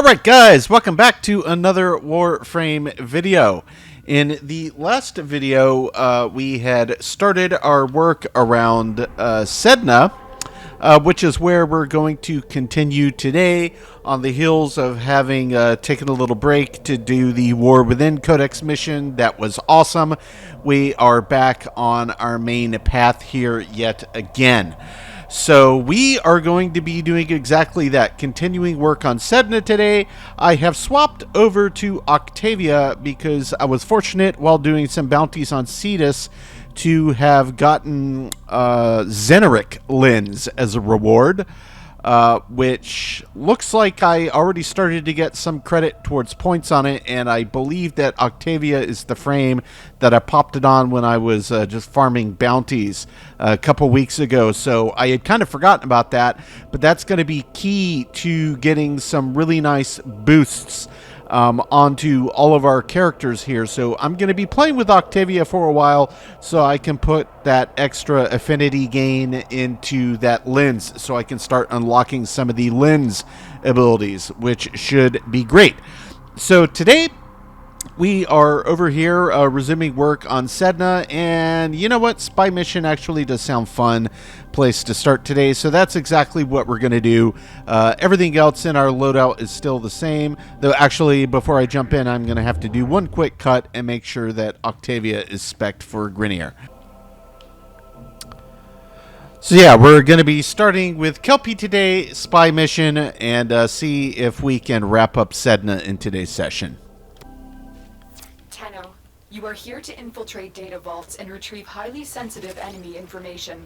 Alright guys, welcome back to another Warframe video. In the last video, we had started our work around Sedna, which is where we're going to continue today on the heels of having taken a little break to do the War Within Codex mission. That was awesome. We are back on our main path here yet again. So we are going to be doing exactly that, continuing work on Sedna today. I have swapped over to Octavia because I was fortunate while doing some bounties on Cetus to have gotten Xeneric lens as a reward, which looks like I already started to get some credit towards points on it, and I believe that Octavia is the frame that I popped it on when I was just farming bounties a couple weeks ago, so I had kind of forgotten about that, but that's going to be key to getting some really nice boosts onto all of our characters here. So I'm going to be playing with Octavia for a while so I can put that extra affinity gain into that lens so I can start unlocking some of the lens abilities, which should be great. So today we are over here resuming work on Sedna, and you know what? Spy mission actually does sound fun place to start today, so that's exactly what we're going to do. Everything else in our loadout is still the same, though actually before I jump in I'm going to have to do one quick cut and make sure that Octavia is spec'd for Grenier. So yeah, we're going to be starting with Kelpie today, spy mission, and see if we can wrap up Sedna in today's session. You are here to infiltrate data vaults and retrieve highly sensitive enemy information.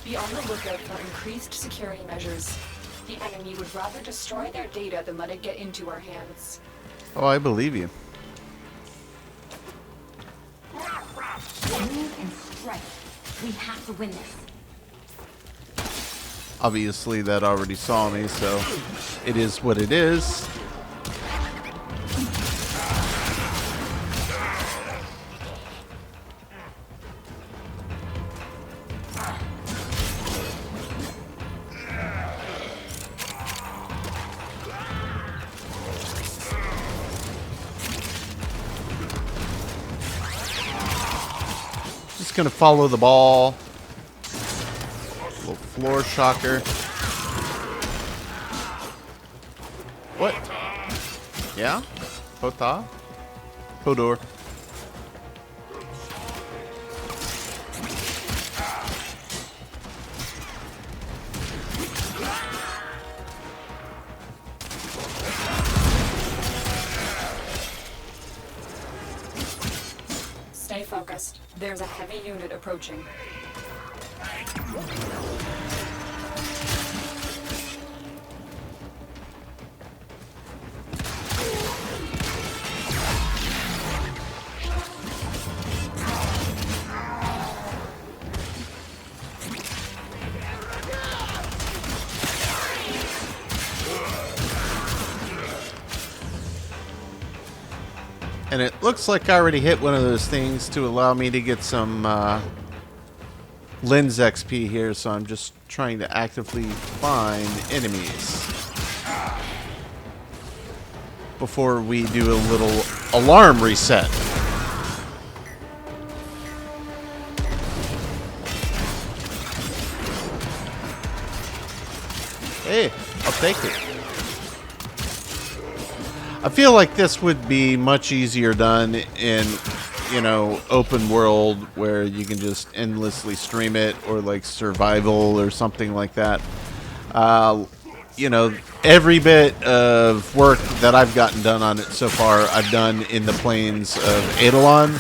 Be on the lookout for increased security measures. The enemy would rather destroy their data than let it get into our hands. Oh, I believe you. Move and strike. We have to win this. Obviously, that already saw me, so it is what it is. Just gonna follow the ball. Little floor shocker. What? Yeah? Pota? Hodor. Stay focused. There's a heavy unit approaching. And it looks like I already hit one of those things to allow me to get some lens XP here, so I'm just trying to actively find enemies before we do a little alarm reset. Hey, I'll take it. I feel like this would be much easier done in, you know, open world where you can just endlessly stream it, or like survival or something like that. You know, every bit of work that I've gotten done on it so far, I've done in the plains of Eidolon.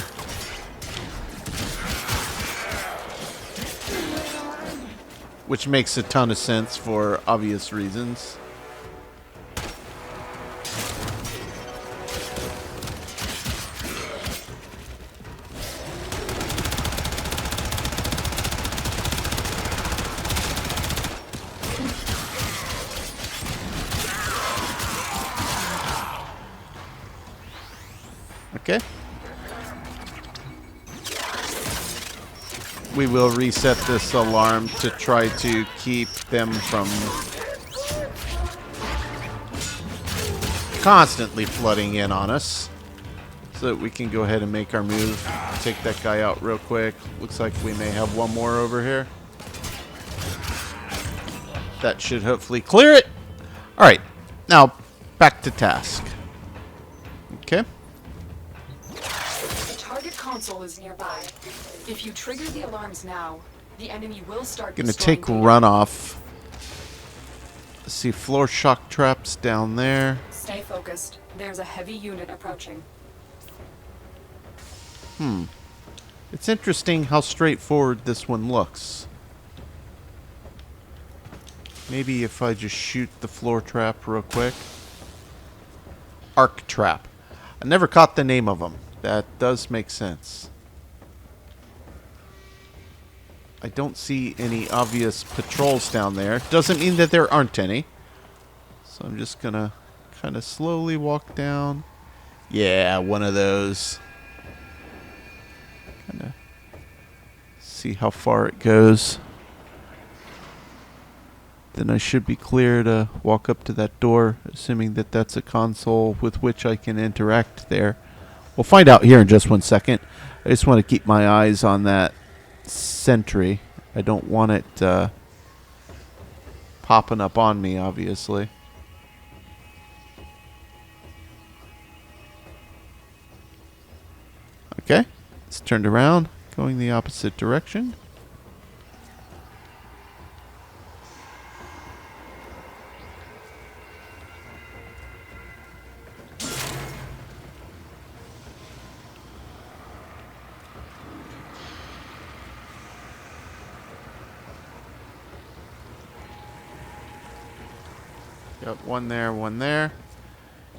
which makes a ton of sense for obvious reasons. we will reset this alarm to try to keep them from constantly flooding in on us. So that we can go ahead and make our move. Take that guy out real quick. Looks like we may have one more over here. That should hopefully clear it. Alright, now back to task. Okay. The target console is nearby. If you trigger the alarms now, the enemy will start Gonna destroying take data. runoff. See floor shock traps down there. Stay focused. There's a heavy unit approaching. It's interesting how straightforward this one looks. Maybe if I just shoot the floor trap real quick. Arc trap. I never caught the name of them. That does make sense. I don't see any obvious patrols down there. Doesn't mean that there aren't any. So I'm just gonna kind of slowly walk down. Yeah, one of those. Kind of see how far it goes. Then I should be clear to walk up to that door, assuming that that's a console with which I can interact there. We'll find out here in just 1 second. I just want to keep my eyes on that sentry. I don't want it popping up on me, obviously. Okay, it's turned around, going the opposite direction. Got one there, one there.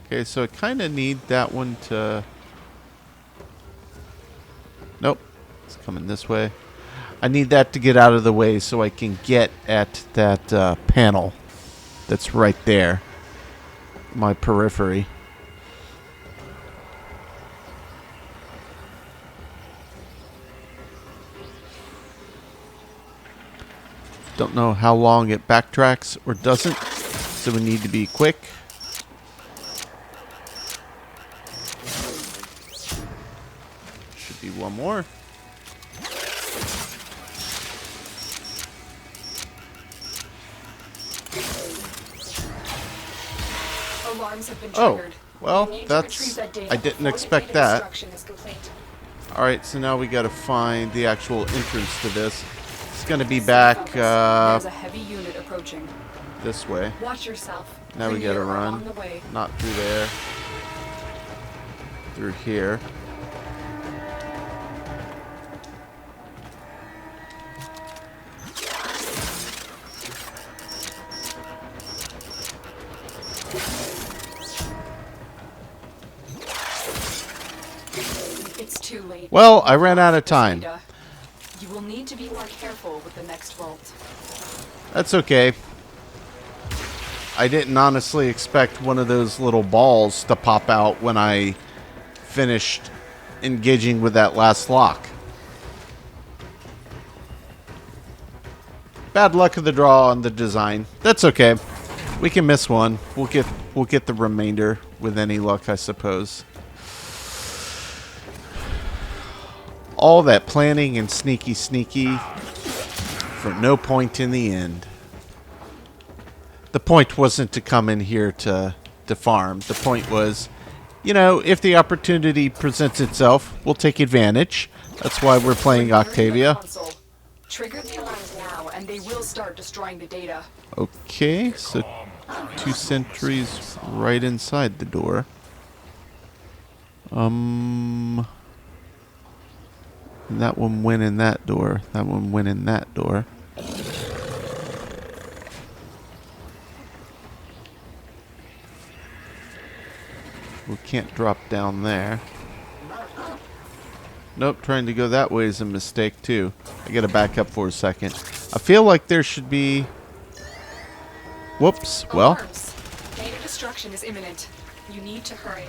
Okay, so I kind of need that one to... Nope, it's coming this way. I need that to get out of the way so I can get at that panel that's right there. My periphery. Don't know how long it backtracks or doesn't, so we need to be quick. Should be one more. Alarms have been Oh, triggered. well, You need to that's... retrieve that data I didn't before the expect data that. destruction is complete. Alright, so now we gotta find the actual entrance to this. It's gonna be Stay back focused. There's a heavy unit approaching. this way. Watch yourself. Now we Rainier gotta are run. on the way. Not through there. Through here. It's too late. Well, I ran out of time. Data. You will need to be more careful with the next vault. That's okay. I didn't honestly expect one of those little balls to pop out when I finished engaging with that last lock. Bad luck of the draw on the design. That's okay. We can miss one. We'll get the remainder with any luck, I suppose. All that planning and sneaky for no point in the end. The point wasn't to come in here to farm. The point was, you know, if the opportunity presents itself, we'll take advantage. That's why we're playing Octavia. Trigger the alarms now, and they will start destroying the data. Okay, so 2 sentries right inside the door. And that one went in that door. That one went in that door. We can't drop down there. Nope, trying to go that way is a mistake too. I gotta back up for a second. I feel like there should be... Whoops, well... Alarms. Data destruction is imminent. You need to hurry.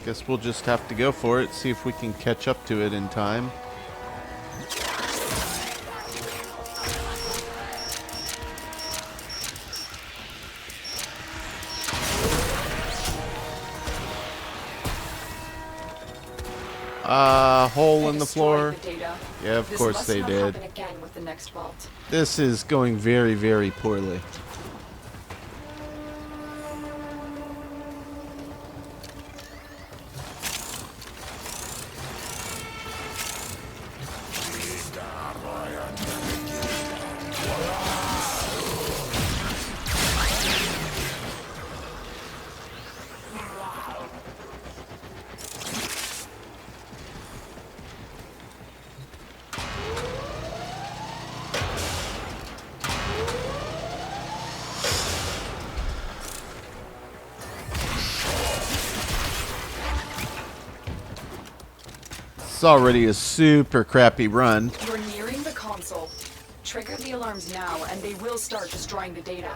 Guess we'll just have to go for it, see if we can catch up to it in time. Hole in the floor. Yeah, of course they did. This is going very, very poorly. Already a super crappy run. You're nearing the console. Trigger the alarms now, and they will start destroying the data.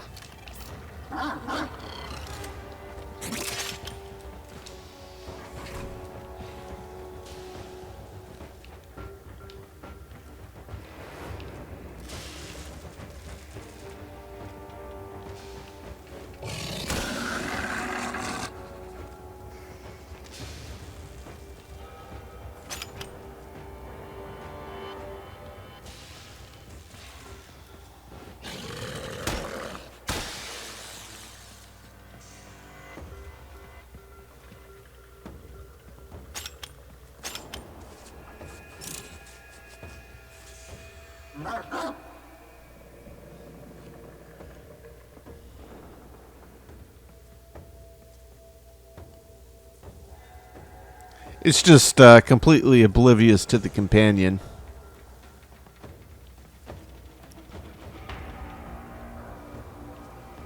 It's just completely oblivious to the companion.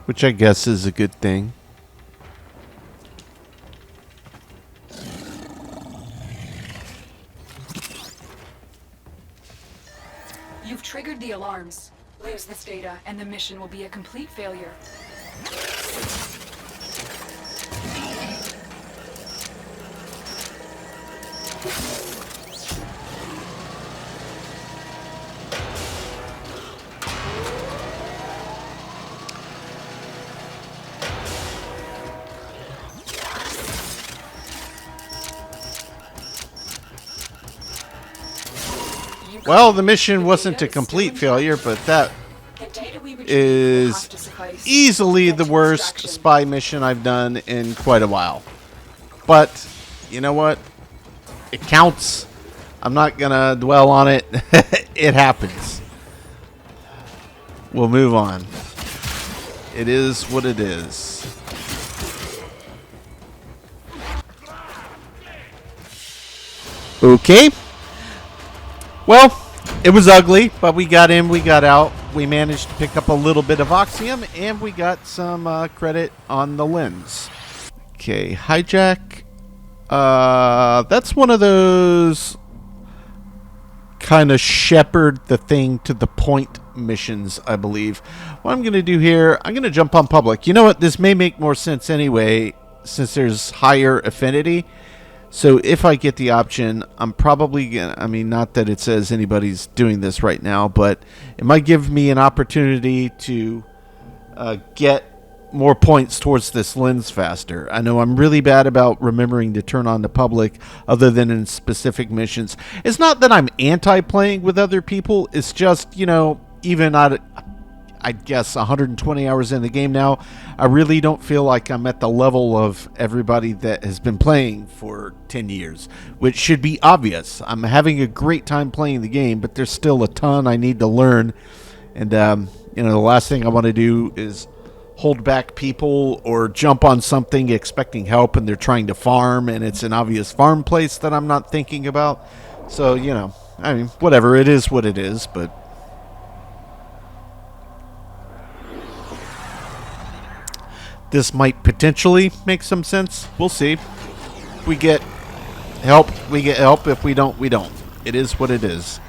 Which I guess is a good thing. You've triggered the alarms. Lose this data, and the mission will be a complete failure. Well, the mission wasn't a complete failure, but that is easily the worst spy mission I've done in quite a while. But, you know what? It counts. I'm not going to dwell on it. It happens. We'll move on. It is what it is. Okay. Well, it was ugly, but we got in, we got out. We managed to pick up a little bit of Oxium, and we got some credit on the lens. Okay, hijack. That's one of those kind of shepherd the thing to the point missions, I believe. What I'm going to do here, I'm going to jump on public. You know what? This may make more sense anyway, since there's higher affinity. So if I get the option, I'm probably going to, I mean, not that it says anybody's doing this right now, but it might give me an opportunity to get more points towards this lens faster. I know I'm really bad about remembering to turn on the public other than in specific missions. It's not that I'm anti-playing with other people. It's just, you know, even I guess 120 hours in the game now, I really don't feel like I'm at the level of everybody that has been playing for 10 years, which should be obvious. I'm having a great time playing the game, but there's still a ton I need to learn. And, you know, the last thing I want to do is hold back people or jump on something expecting help and they're trying to farm and it's an obvious farm place that I'm not thinking about. So, you know, I mean, whatever, it is what it is, but this might potentially make some sense. We'll see. If we get help, we get help. If we don't, we don't. It is what it is.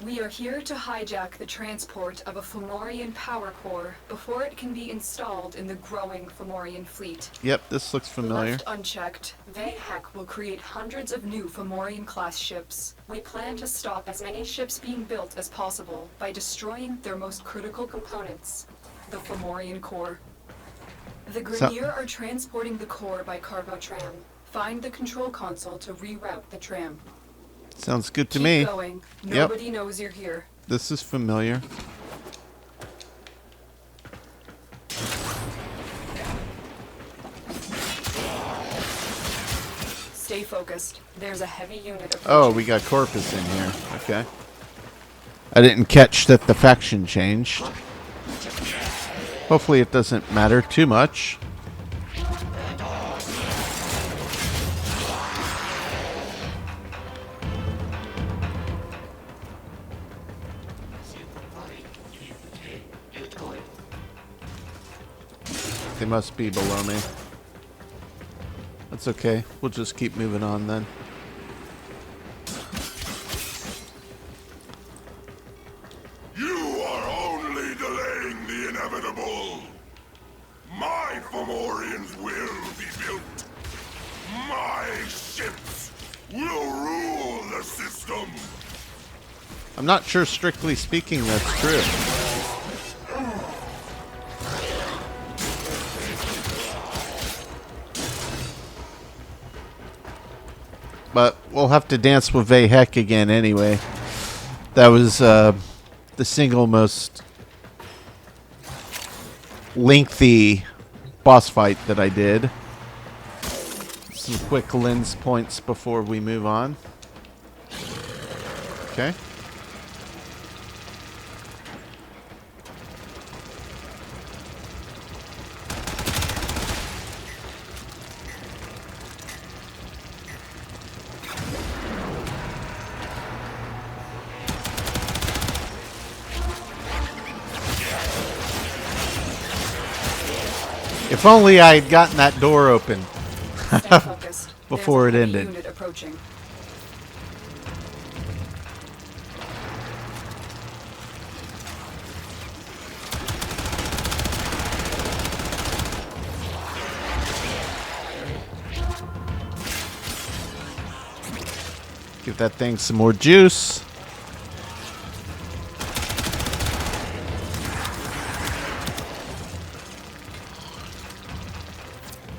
We are here to hijack the transport of a Fomorian power core before it can be installed in the growing Fomorian fleet. Yep, this looks familiar. Left unchecked, Vayhek will create hundreds of new Fomorian-class ships. We plan to stop as many ships being built as possible by destroying their most critical components, the Fomorian core. The Grineer are transporting the core by cargo tram. Find the control console to reroute the tram. Sounds good to Keep me. going. Nobody knows you're here. This is familiar. Stay focused. There's a heavy unit approaching. Oh, we got Corpus in here. Okay. I didn't catch that the faction changed. Hopefully it doesn't matter too much. They must be below me. That's okay. We'll just keep moving on then. You are only delaying the inevitable. My Fomorians will be built. My ships will rule the system. I'm not sure, strictly speaking, that's true. But we'll have to dance with Vayhek again anyway. That was the single most lengthy boss fight that I did. Some quick lens points before we move on. Okay. If only I had gotten that door open Stay focused. before There's it a heavy ended. Unit approaching. Give that thing some more juice.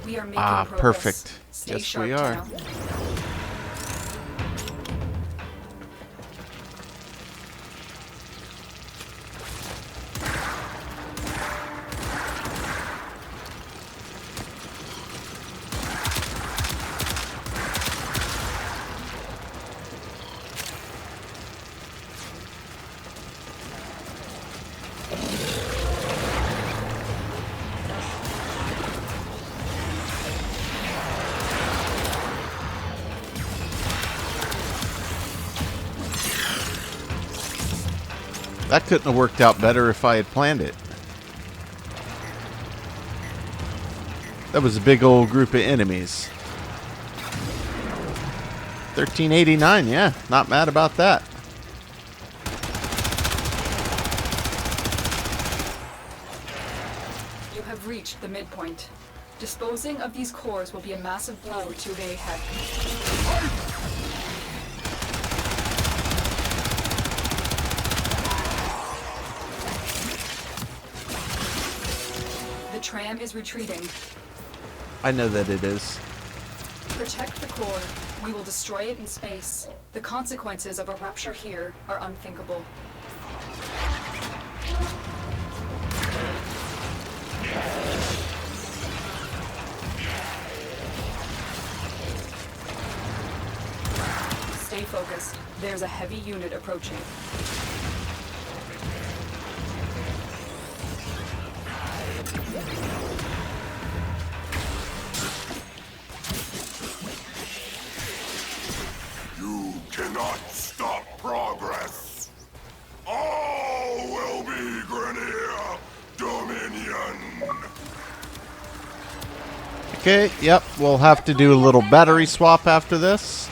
We are making progress. Perfect. Stay Yes, sharp we are. now. That couldn't have worked out better if I had planned it. That was a big old group of enemies. 1389, yeah. Not mad about that. You have reached the midpoint. Disposing of these cores will be a massive blow to Vayhek. The tram is retreating. I know that it is. Protect the core. We will destroy it in space. The consequences of a rupture here are unthinkable. Stay focused. There's a heavy unit approaching. You cannot stop progress. All will be Grineer Dominion. Okay, yep. We'll have to do a little battery swap after this.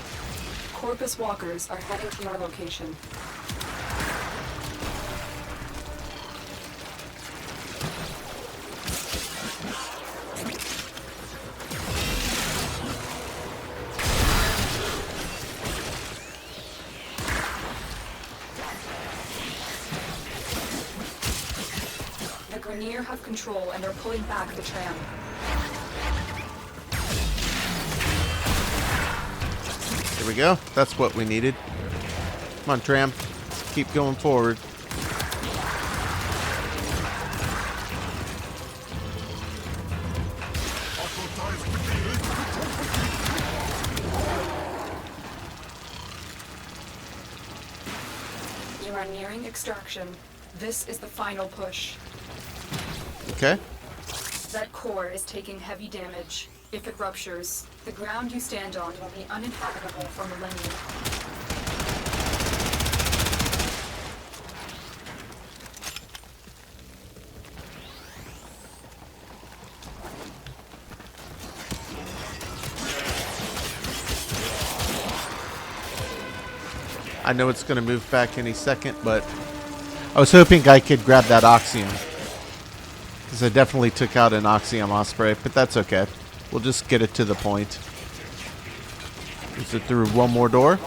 Corpus walkers are heading to your location. Grenier have control and are pulling back the tram. Here we go. That's what we needed. Come on, tram. Keep going forward. You are nearing extraction. This is the final push. Okay. That core is taking heavy damage. If it ruptures, the ground you stand on will be uninhabitable for millennia. I know it's going to move back any second, but I was hoping I could grab that Oxium. Because I definitely took out an Oxium Osprey, but that's okay. We'll just get it to the point. Is it through one more door?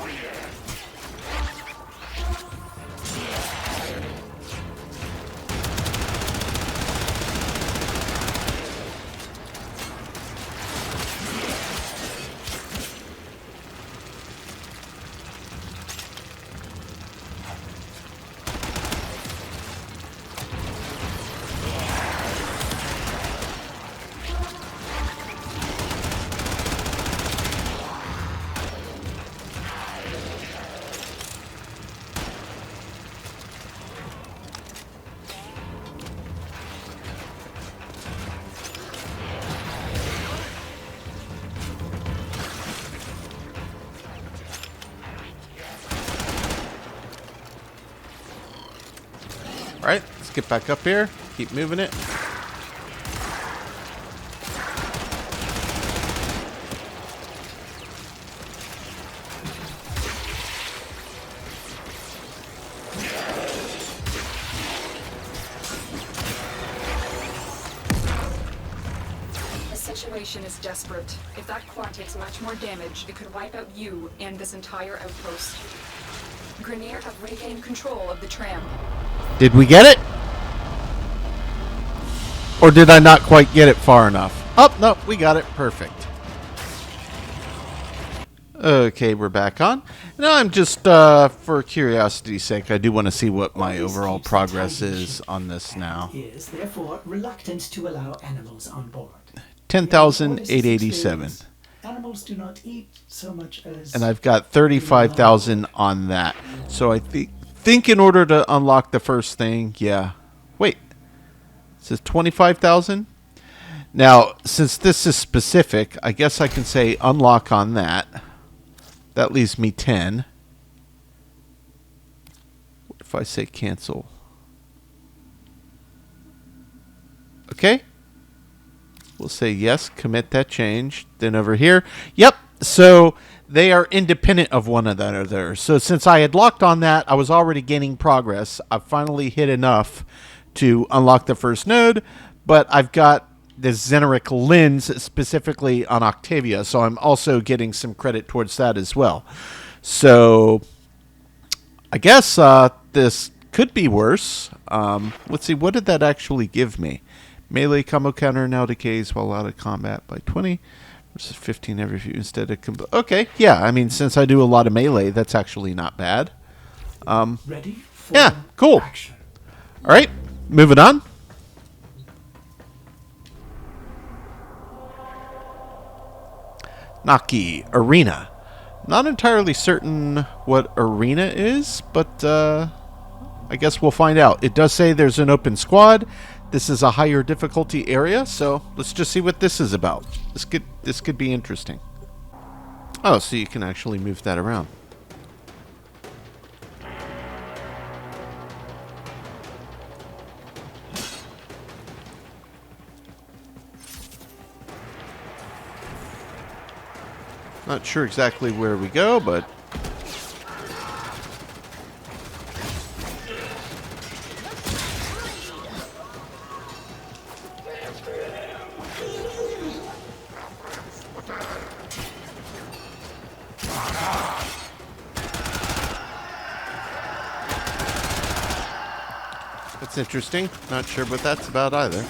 Alright, let's get back up here. Keep moving it. The situation is desperate. If that quad takes much more damage, it could wipe out you and this entire outpost. Grenier have regained control of the tram. Did we get it? Or did I not quite get it far enough? Oh, no, we got it. Perfect. Okay, we're back on. Now I'm just, for curiosity's sake, I do want to see what my overall progress is on this now. Is therefore reluctant to allow animals on board. 10,887. Animals do not eat so much as... And I've got 35,000 on that. So I think in order to unlock the first thing, yeah. Wait. It says 25,000? Now, since this is specific, I guess I can say unlock on that. That leaves me 10. What if I say cancel? Okay. We'll say yes, commit that change. Then over here, yep. So they are independent of one another. So since I had locked on that, I was already gaining progress. I've finally hit enough to unlock the first node, but I've got this Xeneric lens specifically on Octavia, so I'm also getting some credit towards that as well. So I guess this could be worse. Let's see, what did that actually give me? Melee combo counter now decays while out of combat by 20 versus 15 every few instead of... Okay, yeah, I mean, since I do a lot of melee, that's actually not bad. Ready for yeah, cool. action. All right, moving on. Nakki, Arena. Not entirely certain what Arena is, but I guess we'll find out. It does say there's an open squad. This is a higher difficulty area, so let's just see what this is about. This could be interesting. Oh, so you can actually move that around. Not sure exactly where we go, but... That's interesting. Not sure what that's about either.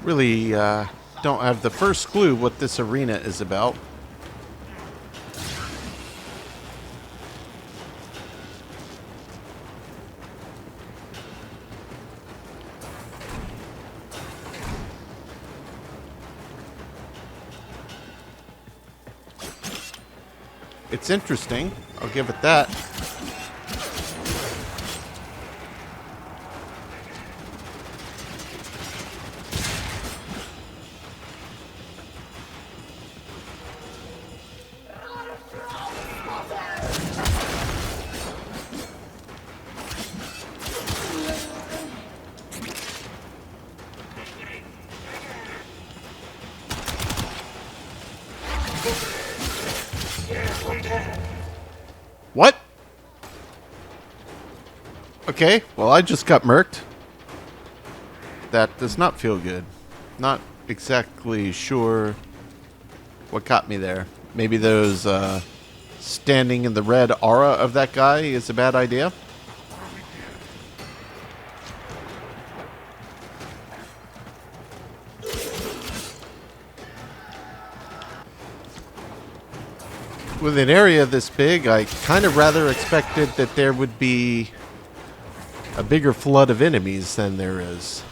Really don't have the first clue what this arena is about. It's interesting. I'll give it that. What? Okay, well, I just got murked. That does not feel good. Not exactly sure what got me there. Maybe those standing in the red aura of that guy is a bad idea. With an area this big, I kind of rather expected that there would be a bigger flood of enemies than there is.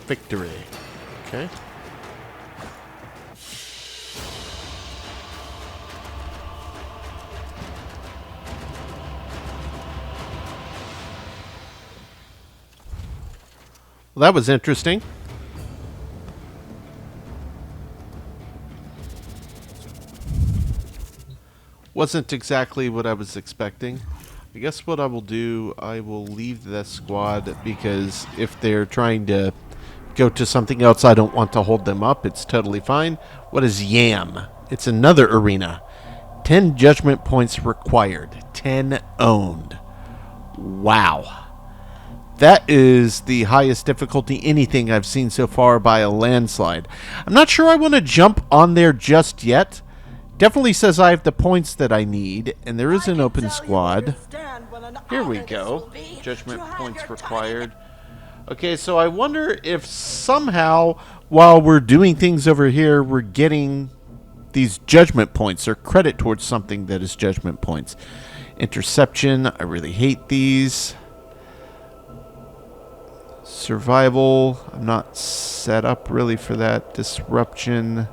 Victory. Okay. Well, that was interesting. Wasn't exactly what I was expecting. I guess what I will do, I will leave the squad because if they're trying to go to something else, I don't want to hold them up. It's totally fine. What is Yam? It's another arena. 10 judgment points required. 10 owned. Wow. That is the highest difficulty anything I've seen so far by a landslide. I'm not sure I want to jump on there just yet. Definitely says I have the points that I need, and there is an open squad. Here we go. Judgment points required. Okay, so I wonder if somehow, while we're doing things over here, we're getting these judgment points or credit towards something that is judgment points. Interception, I really hate these. Survival, I'm not set up really for that. Disruption,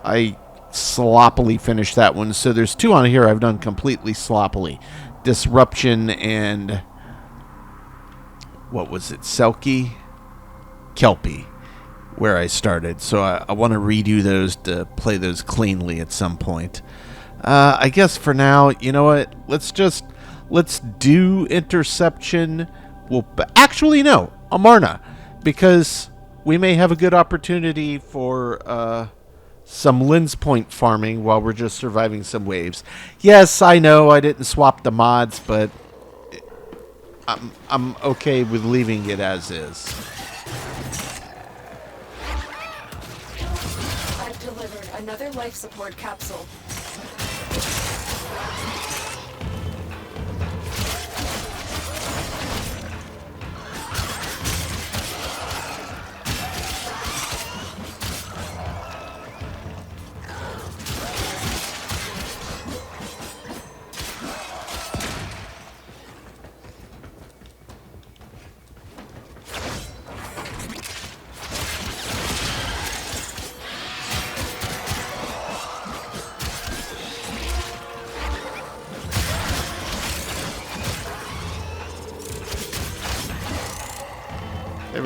I sloppily finished that one. So there's two on here I've done completely sloppily. Disruption and what was it? Selkie? Kelpie, where I started. So I want to redo those to play those cleanly at some point. I guess for now, you know what? Let's do interception. Actually, no, Amarna, because we may have a good opportunity for some lens point farming while we're just surviving some waves. Yes, I know I didn't swap the mods, but I'm okay with leaving it as is. I've delivered another life support capsule.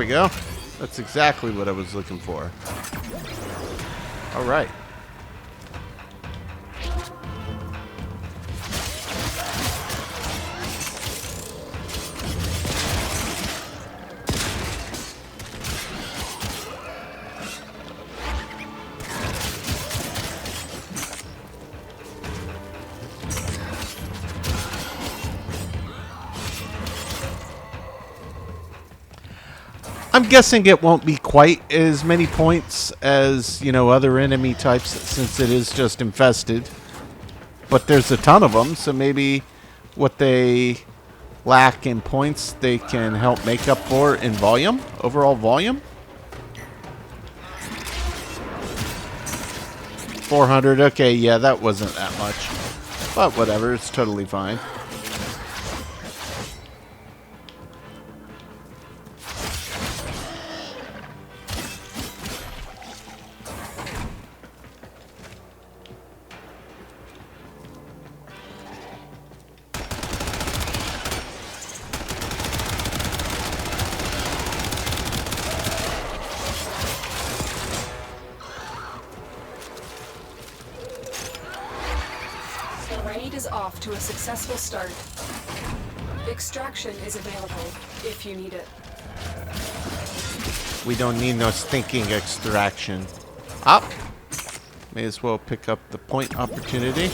we go. That's exactly what I was looking for. All right. I'm guessing it won't be quite as many points as, you know, other enemy types since it is just infested. But there's a ton of them, so maybe what they lack in points they can help make up for in volume, overall volume. 400, okay, yeah, that wasn't that much. But whatever, it's totally fine. Off to a successful start. Extraction is available if you need it. We don't need no stinking extraction. Up. May as well pick up the point opportunity.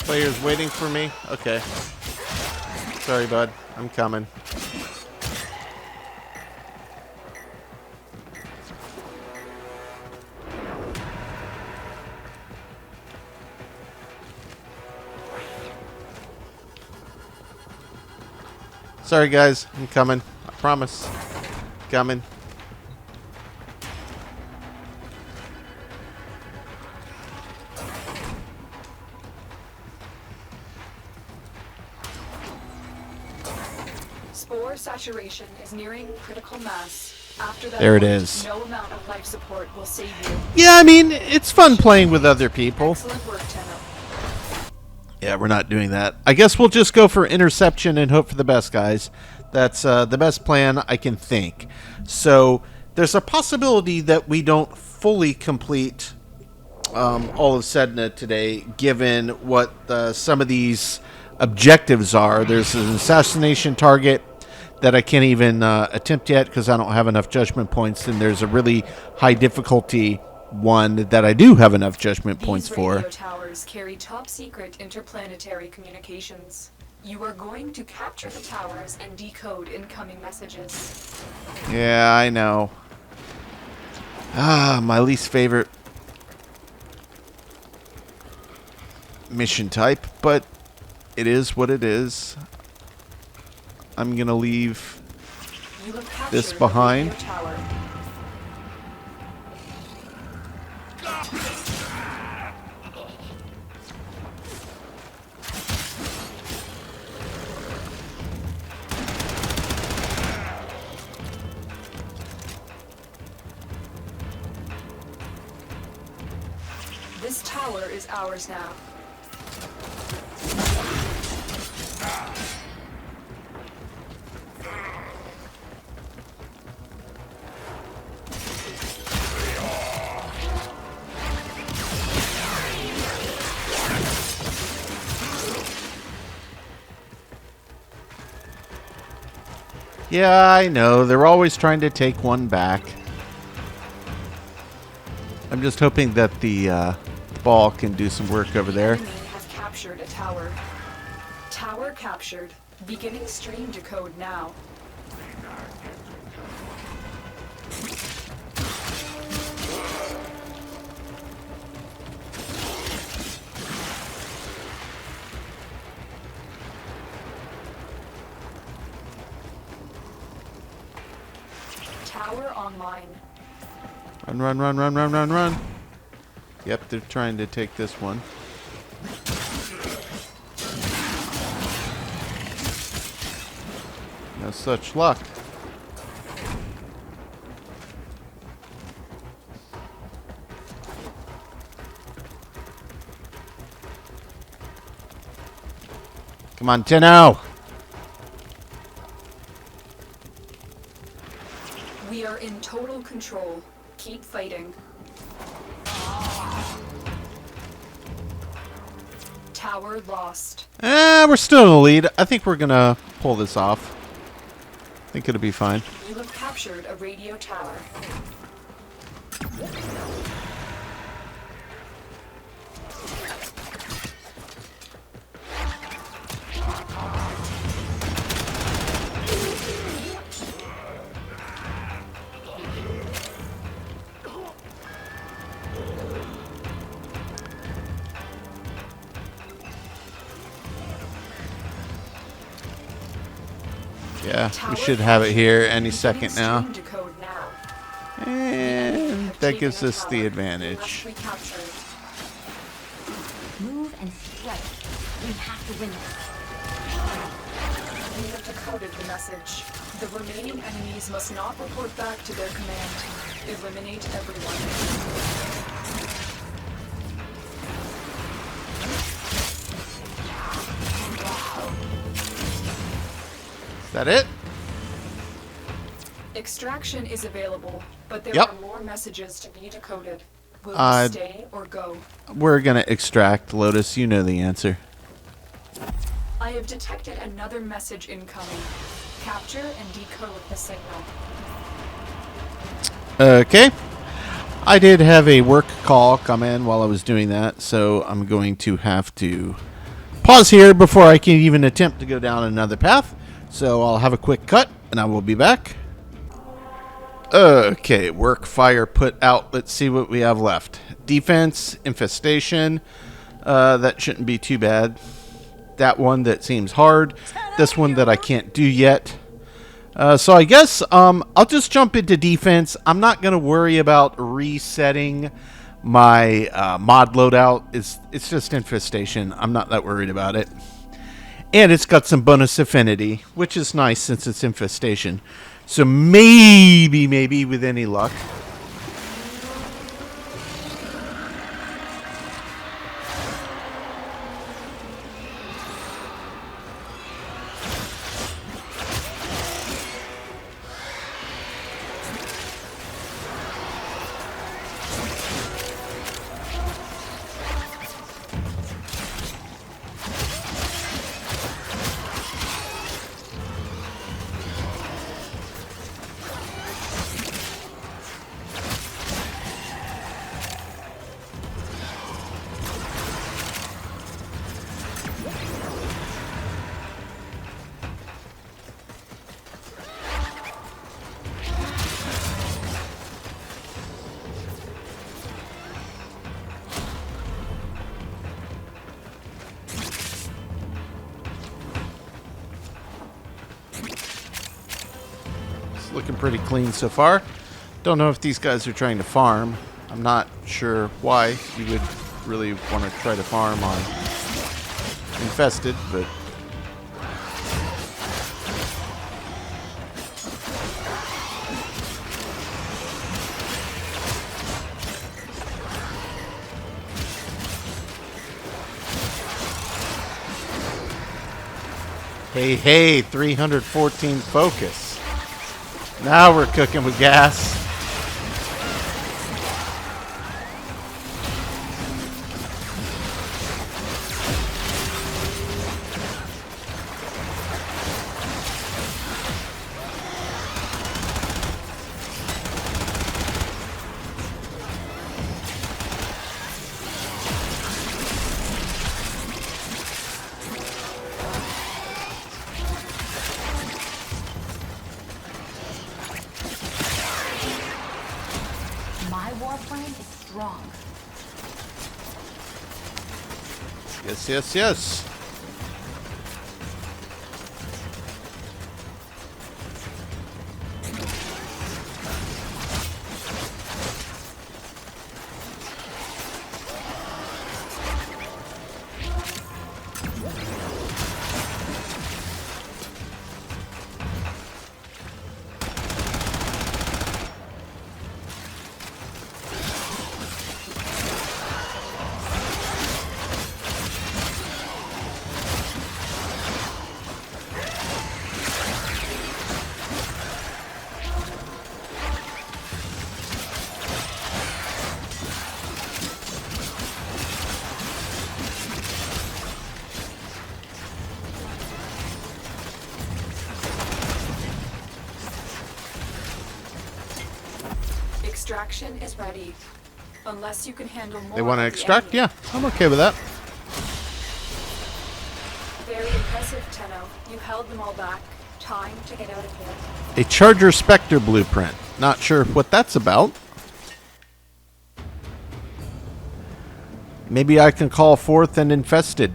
Players waiting for me? Okay. Sorry, bud. I'm coming. Sorry, guys. I'm coming. I promise. Coming. Spore saturation is nearing critical mass. After that There it point, is. No amount of life support will save you. Yeah, I mean, it's fun playing with other people. Excellent work, Tenno. Yeah, we're not doing that. I guess we'll just go for interception and hope for the best, guys. That's the best plan I can think. So there's a possibility that we don't fully complete all of Sedna today, given what some of these objectives are. There's an assassination target that I can't even attempt yet because I don't have enough judgment points, and there's a really high difficulty one that I do have enough judgment points These for. radio towers carry top-secret interplanetary communications. You are going to capture the towers and decode incoming messages. Yeah, I know. Ah, my least favorite mission type, but it is what it is. I'm gonna leave You have captured this the behind. radio tower. This tower is ours now. Yeah, I know. They're always trying to take one back. I'm just hoping that the ball can do some work over there. The enemy has captured a tower. Tower captured. Beginning stream decode now. Tower online. Run, run, run, run, run, run, run. Yep, they're trying to take this one. No such luck. Come on, Tenno! We are in total control. Keep fighting. Tower lost. We're still in the lead. I think we're gonna pull this off. I think it'll be fine. You have captured a radio tower. Yeah, we should have it here any second now. Stream decode now. And that gives us the advantage. We captured. Move and strike. We have to win this. We have decoded the message. The remaining enemies must not report back to their command. Eliminate everyone. Is that it? Extraction is available, but there Yep. are more messages to be decoded. Will you stay or go? We're gonna extract, Lotus. You know the answer. I have detected another message incoming. Capture and decode the signal. Okay. I did have a work call come in while I was doing that, so I'm going to have to pause here before I can even attempt to go down another path. So I'll have a quick cut, and I will be back. Okay, work, fire, put out. Let's see what we have left. Defense, infestation. That shouldn't be too bad. That one that seems hard. This one that I can't do yet. So I guess I'll just jump into defense. I'm not going to worry about resetting my mod loadout. It's just infestation. I'm not that worried about it. And it's got some bonus affinity, which is nice since it's infestation. So maybe with any luck. Looking pretty clean so far. Don't know if these guys are trying to farm. I'm not sure why you would really want to try to farm on infested, but hey, 314 focus. Now we're cooking with gas. My Warframe is strong. Yes. Extraction is ready. Unless you can handle more. They want to of the extract? enemy. Yeah, I'm okay with that. Very impressive, Tenno. You held them all back. Time to get out of here. A Charger Spectre blueprint. Not sure what that's about. Maybe I can call forth an infested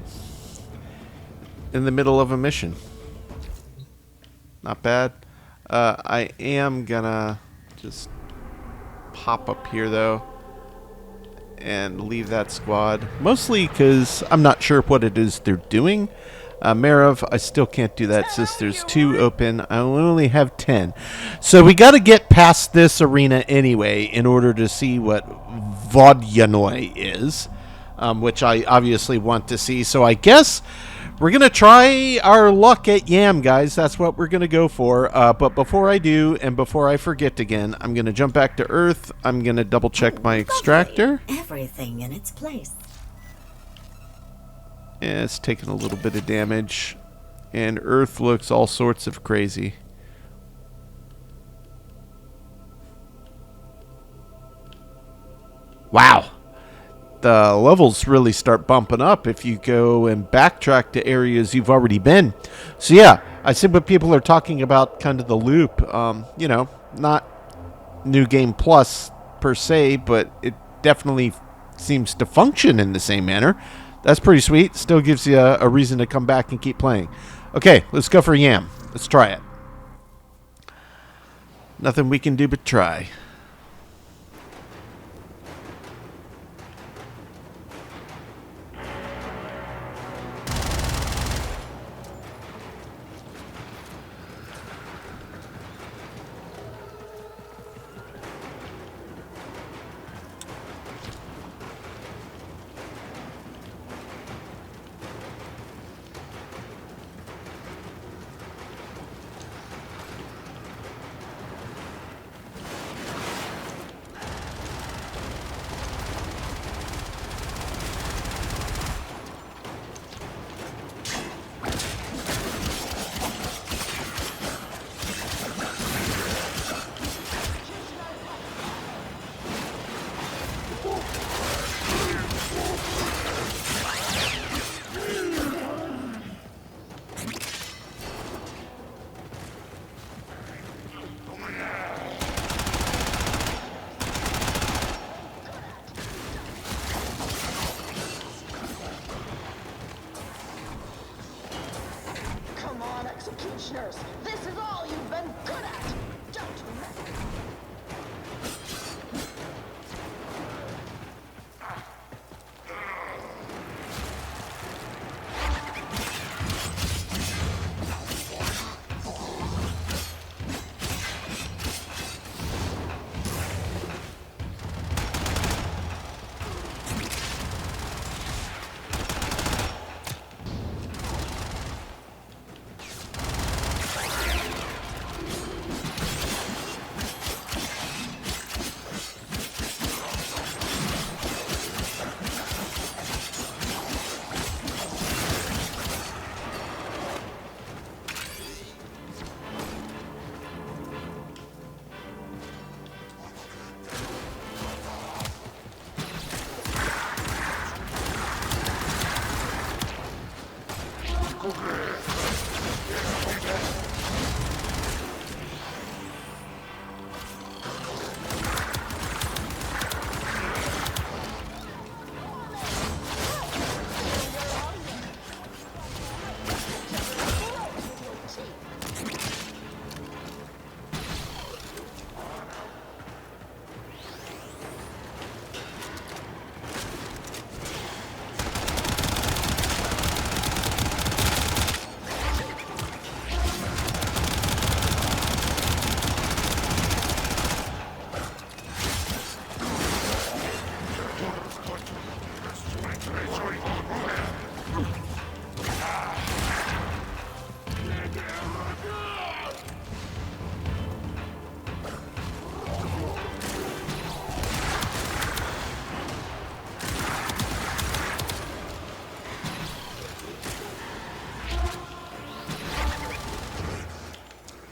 in the middle of a mission. Not bad. I am gonna just pop up here though and leave that squad. Mostly because I'm not sure what it is they're doing. Merrow, I still can't do that since there's 2 open. I only have 10. So we got to get past this arena anyway in order to see what Vodyanoi is, which I obviously want to see. So I guess we're going to try our luck at Yam, guys. That's what we're going to go for. But before I do, and before I forget again, I'm going to jump back to Earth. I'm going to double check my extractor. Everything in its place. Yeah, it's taking a little bit of damage. And Earth looks all sorts of crazy. Wow. The levels really start bumping up if you go and backtrack to areas you've already been. So yeah, I see what people are talking about, kind of the loop. You know, not New Game Plus per se, but it definitely seems to function in the same manner. That's pretty sweet. Still gives you a reason to come back and keep playing. Okay, let's go for Yam. Let's try it. Nothing we can do but try. Executioners, this is all you've been good at! Don't mess.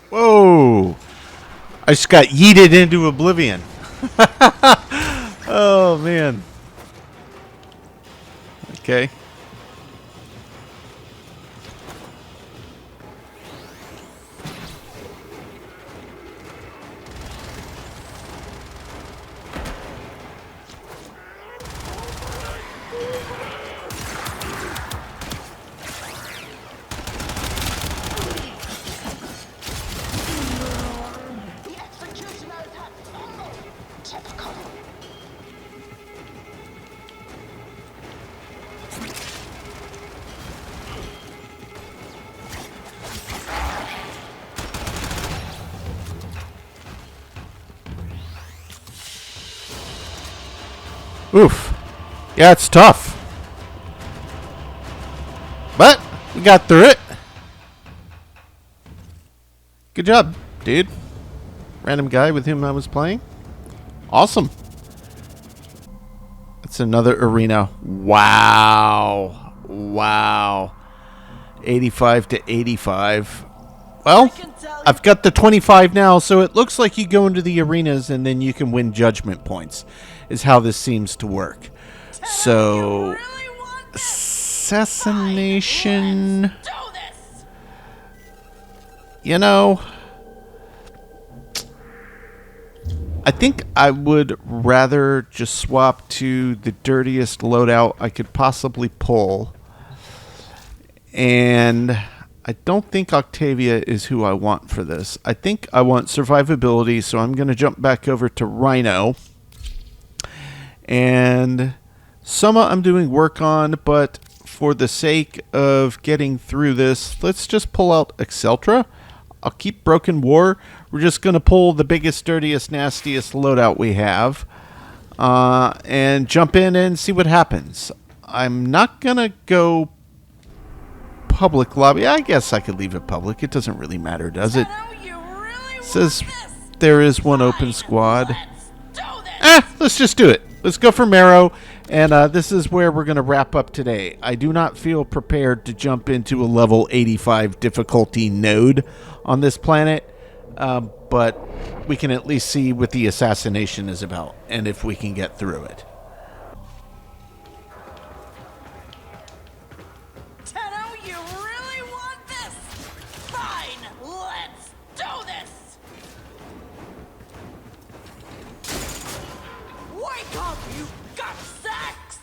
Whoa! I just got yeeted into oblivion. Oh, man. Okay. The executioners have tumbled. Typical. Oof. Yeah, it's tough. But we got through it. Good job, dude. Random guy with whom I was playing. Awesome. It's another arena. Wow. Wow. 85 to 85. Well, I've got the 25 now, so it looks like you go into the arenas and then you can win judgment points, is how this seems to work. So, assassination. You know, I think I would rather just swap to the dirtiest loadout I could possibly pull. And I don't think Octavia is who I want for this. I think I want survivability, so I'm going to jump back over to Rhino. And Soma I'm doing work on, but for the sake of getting through this, let's just pull out Exceltra. I'll keep Broken War. We're just going to pull the biggest, dirtiest, nastiest loadout we have. And jump in and see what happens. I'm not going to go public lobby. I guess I could leave it public. It doesn't really matter, does it? It says there is one open squad. Let's just do it. Let's go for Merrow. And this is where we're going to wrap up today. I do not feel prepared to jump into a level 85 difficulty node on this planet. But we can at least see what the assassination is about and if we can get through it. You really want this? Fine, let's do this! Wake up, you gutsacks!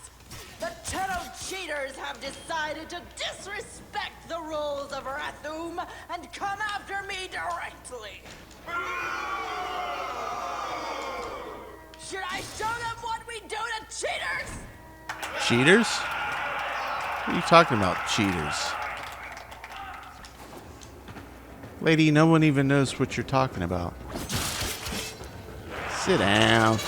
The Tenno cheaters have decided to disrespect the rules of Rathum and come after me directly. Should I show them what we do to cheaters? Cheaters? What are you talking about, cheaters? Lady, no one even knows what you're talking about. Sit down.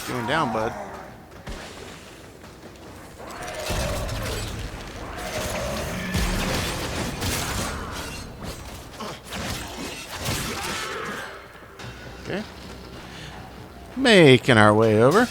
Going down, bud. Okay. Making our way over.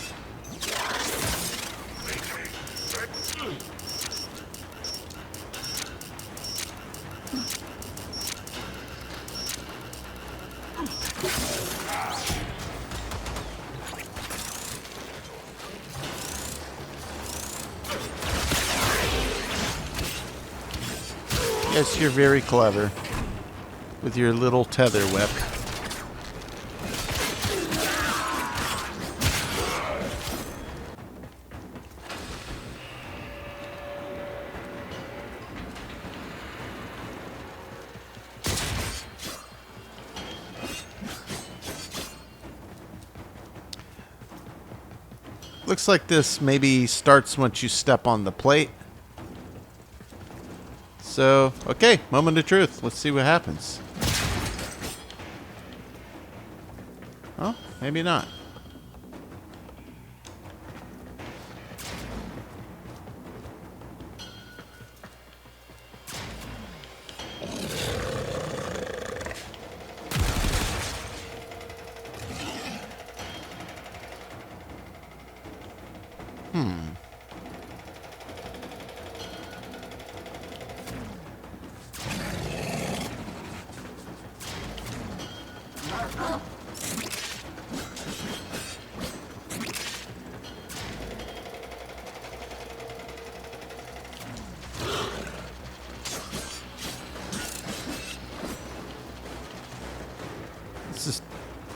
Yes, you're very clever with your little tether whip. Looks like this maybe starts once you step on the plate. So, okay, moment of truth. Let's see what happens. Oh, maybe not. This is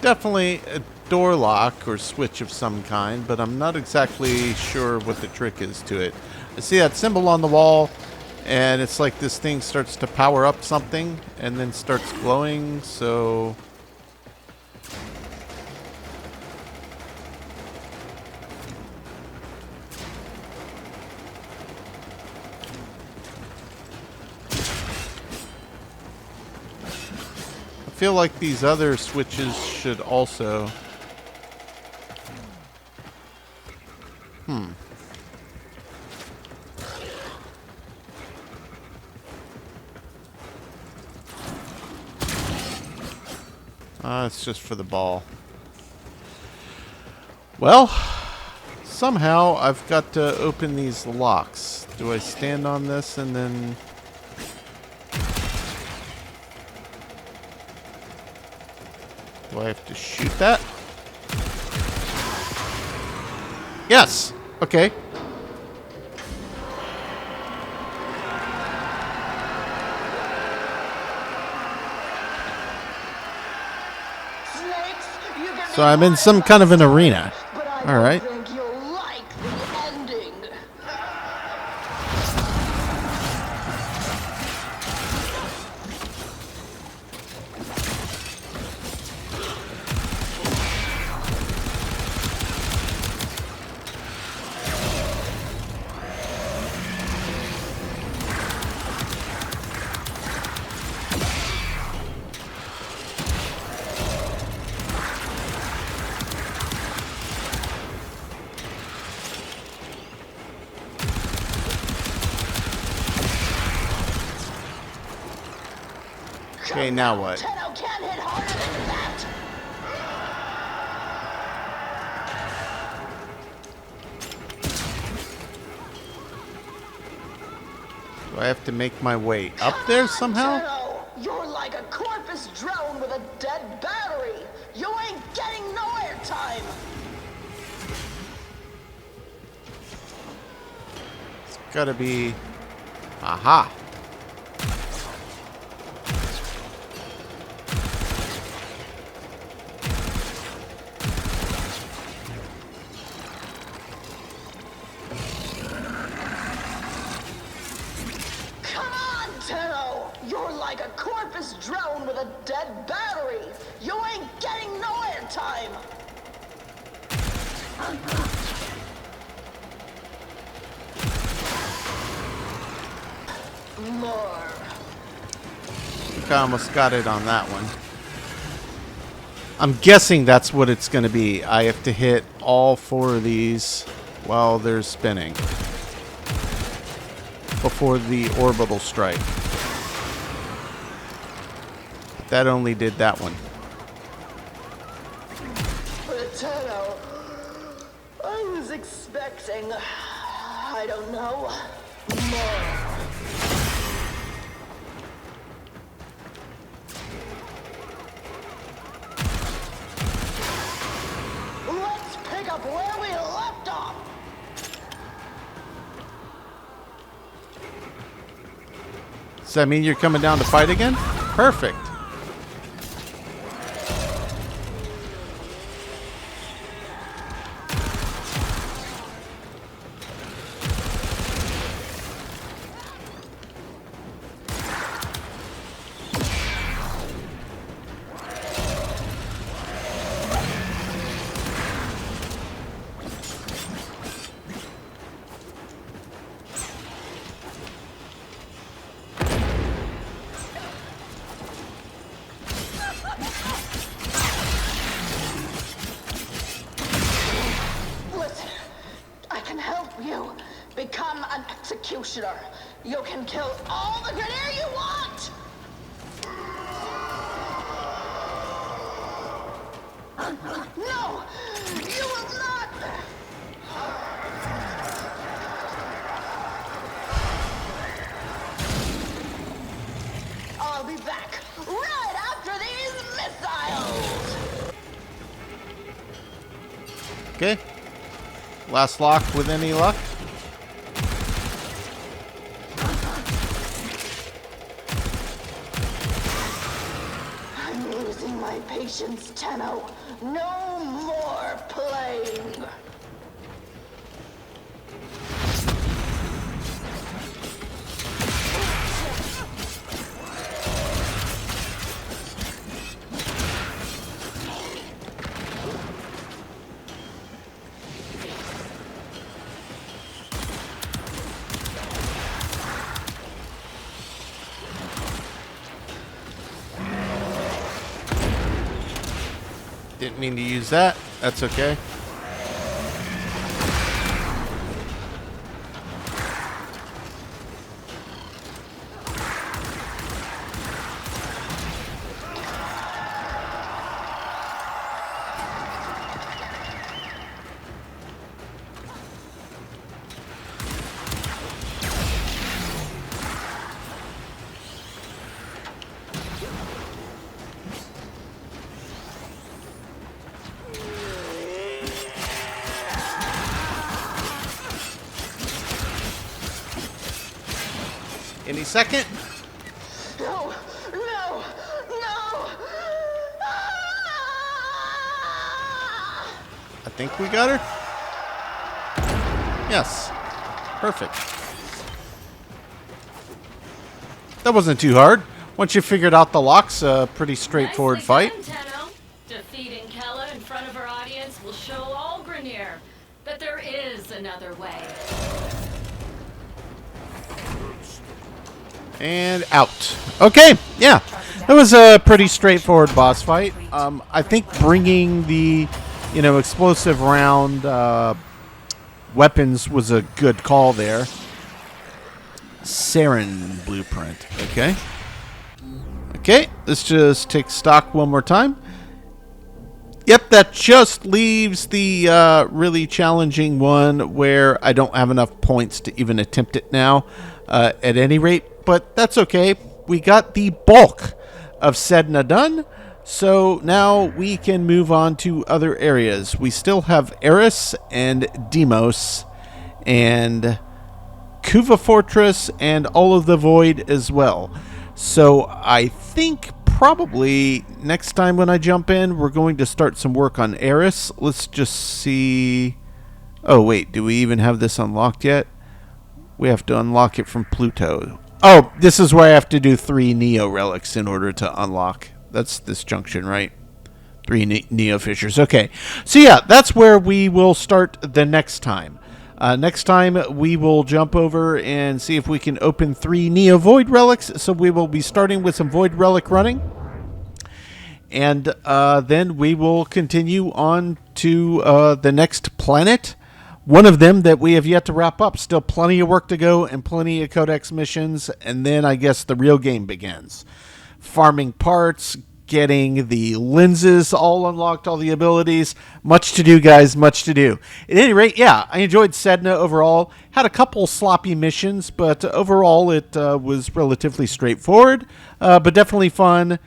definitely a door lock or switch of some kind, but I'm not exactly sure what the trick is to it. I see that symbol on the wall, and it's like this thing starts to power up something and then starts glowing, so... I feel like these other switches should also... it's just for the ball. Well, somehow I've got to open these locks. Do I stand on this and then... Do I have to shoot that? Yes! Okay. So I'm in some kind of an arena. Alright. think you'll like the ending. Okay, now what? Tenno can't hit harder than that. Do I have to make my way up there somehow? Tenno, you're like a corpus drone with a dead battery. You ain't getting no airtime. It's gotta be... Aha! Come on, Tenno. You're like a corpus drone with a dead battery. You ain't getting no airtime. More. I think I almost got it on that one. I'm guessing that's what it's going to be. I have to hit all 4 of these while they're spinning before the orbital strike. That only did that one. But Tenno, I was expecting, I don't know, more. Let's pick up where we left off. Does that mean you're coming down to fight again? Perfect. Listen, I can help you become an executioner. You can kill all the Grineer you want. No, you will not. Okay. Last lock with any luck. I'm losing my patience, Tenno. No more playing. Didn't mean to use that. That's okay. Any second? No, no, no. I think we got her. Yes. Perfect. That wasn't too hard. Once you figured out the locks, a pretty straightforward fight. Nicely done, Tenno. Defeating Kela in front of her audience will show all Grineer that there is another way. And out. Okay, yeah. That was a pretty straightforward boss fight. I think bringing the, explosive round weapons was a good call there. Saren blueprint. Okay. Okay, let's just take stock one more time. Yep, that just leaves the really challenging one where I don't have enough points to even attempt it now at any rate. But that's okay. We got the bulk of Sedna done. So now we can move on to other areas. We still have Eris and Demos and Kuva Fortress and all of the Void as well. So I think probably next time when I jump in, we're going to start some work on Eris. Let's just see. Oh, wait. Do we even have this unlocked yet? We have to unlock it from Pluto. Oh, this is where I have to do 3 Neo relics in order to unlock. That's this junction, right? 3 Neo fissures. Okay. So yeah, that's where we will start the next time. Next time we will jump over and see if we can open 3 Neo Void relics. So we will be starting with some Void relic running. And then we will continue on to the next planet. One of them that we have yet to wrap up. Still plenty of work to go and plenty of Codex missions. And then I guess the real game begins. Farming parts, getting the lenses all unlocked, all the abilities. Much to do, guys, much to do. At any rate, yeah, I enjoyed Sedna overall. Had a couple sloppy missions, but overall it was relatively straightforward. But definitely fun.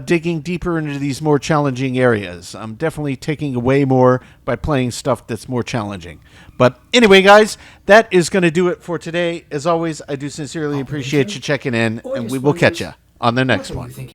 Digging deeper into these more challenging areas. I'm definitely taking away more by playing stuff that's more challenging. But anyway, guys, that is going to do it for today. As always, I do sincerely appreciate you checking in, and we will catch you on the next one.